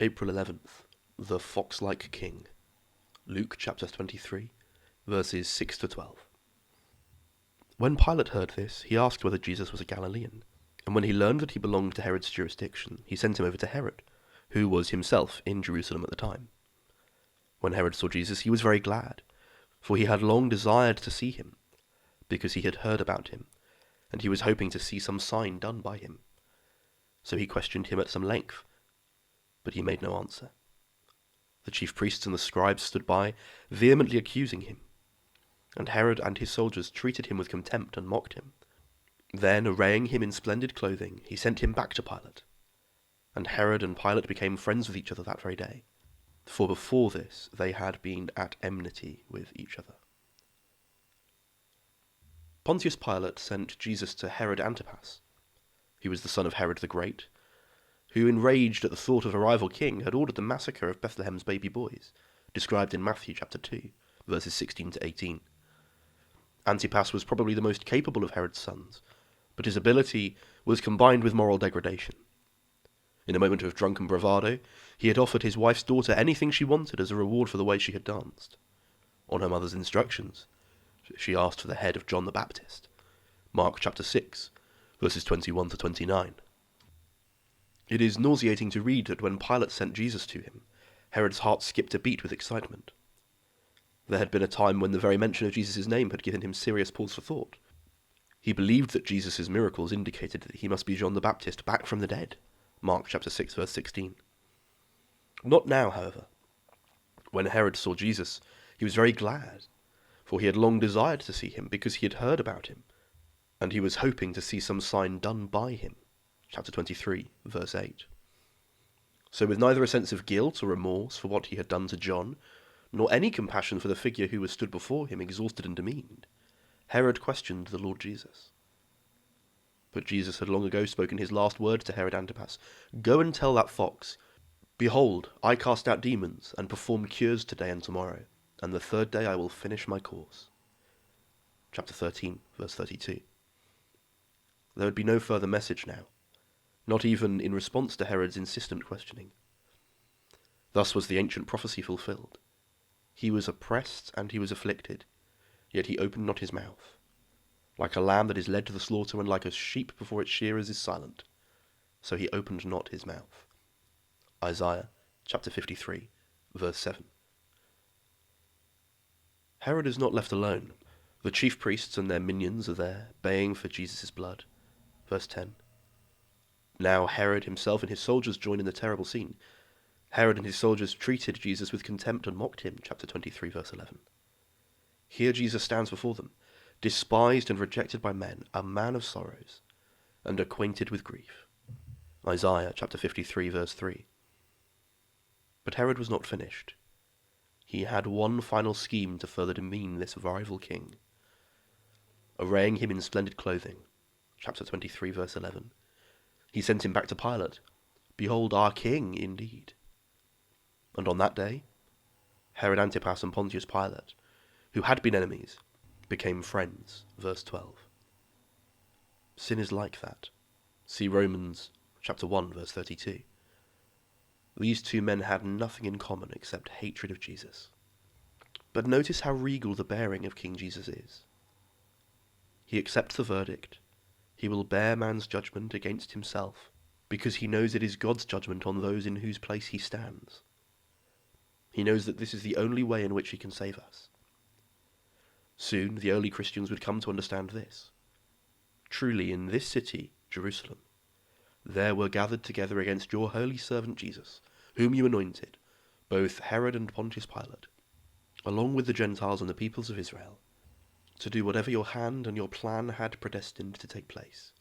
April 11th, the Foxlike King. Luke chapter 23, verses 6 to 12. When Pilate heard this, he asked whether Jesus was a Galilean, and when he learned that he belonged to Herod's jurisdiction, he sent him over to Herod, who was himself in Jerusalem at the time. When Herod saw Jesus, he was very glad, for he had long desired to see him, because he had heard about him, and he was hoping to see some sign done by him. So he questioned him at some length, but he made no answer. The chief priests and the scribes stood by, vehemently accusing him, and Herod and his soldiers treated him with contempt and mocked him. Then, arraying him in splendid clothing, he sent him back to Pilate. And Herod and Pilate became friends with each other that very day, for before this they had been at enmity with each other. Pontius Pilate sent Jesus to Herod Antipas. He was the son of Herod the Great, who, enraged at the thought of a rival king, had ordered the massacre of Bethlehem's baby boys, described in Matthew chapter 2, verses 16 to 18. Antipas was probably the most capable of Herod's sons, but his ability was combined with moral degradation. In a moment of drunken bravado, he had offered his wife's daughter anything she wanted as a reward for the way she had danced. On her mother's instructions, she asked for the head of John the Baptist. Mark chapter 6, verses 21 to 29. It is nauseating to read that when Pilate sent Jesus to him, Herod's heart skipped a beat with excitement. There had been a time when the very mention of Jesus' name had given him serious pause for thought. He believed that Jesus' miracles indicated that he must be John the Baptist back from the dead. Mark chapter 6, verse 16. Not now, however. When Herod saw Jesus, he was very glad, for he had long desired to see him because he had heard about him, and he was hoping to see some sign done by him. Chapter 23, verse 8. So with neither a sense of guilt or remorse for what he had done to John, nor any compassion for the figure who was stood before him exhausted and demeaned, Herod questioned the Lord Jesus. But Jesus had long ago spoken his last word to Herod Antipas: "Go and tell that fox, behold, I cast out demons and perform cures today and tomorrow, and the third day I will finish my course." Chapter 13, verse 32. There would be no further message now, not even in response to Herod's insistent questioning. Thus was the ancient prophecy fulfilled. He was oppressed and he was afflicted, yet he opened not his mouth. Like a lamb that is led to the slaughter, and like a sheep before its shearers is silent, so he opened not his mouth. Isaiah chapter 53, verse 7. Herod is not left alone. The chief priests and their minions are there, baying for Jesus' blood. Verse 10. Now Herod himself and his soldiers join in the terrible scene. Herod and his soldiers treated Jesus with contempt and mocked him. Chapter 23, verse 11. Here Jesus stands before them, despised and rejected by men, a man of sorrows, and acquainted with grief. Isaiah chapter 53, verse 3. But Herod was not finished. He had one final scheme to further demean this rival king. Arraying him in splendid clothing, chapter 23, verse 11, he sent him back to Pilate. Behold, our king, indeed. And on that day, Herod Antipas and Pontius Pilate, who had been enemies, became friends. Verse 12. Sin is like that. See Romans chapter 1, verse 32. These two men had nothing in common except hatred of Jesus. But notice how regal the bearing of King Jesus is. He accepts the verdict. He will bear man's judgment against himself, because he knows it is God's judgment on those in whose place he stands. He knows that this is the only way in which he can save us. Soon the early Christians would come to understand this. Truly, in this city, Jerusalem, there were gathered together against your holy servant Jesus, whom you anointed, both Herod and Pontius Pilate, along with the Gentiles and the peoples of Israel, to do whatever your hand and your plan had predestined to take place.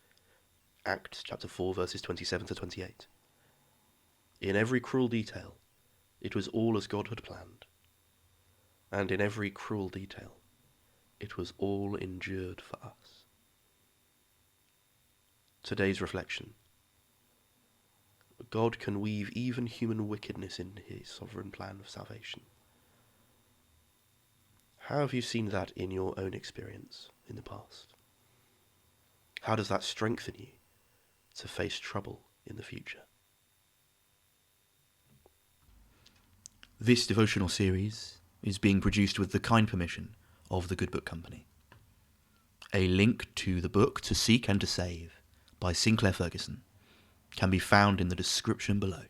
Acts chapter 4, verses 27 to 28. In every cruel detail, it was all as God had planned. And in every cruel detail, it was all endured for us. Today's reflection. God can weave even human wickedness in his sovereign plan of salvation. How have you seen that in your own experience in the past? How does that strengthen you to face trouble in the future? This devotional series is being produced with the kind permission of the Good Book Company. A link to the book To Seek and to Save by Sinclair Ferguson can be found in the description below.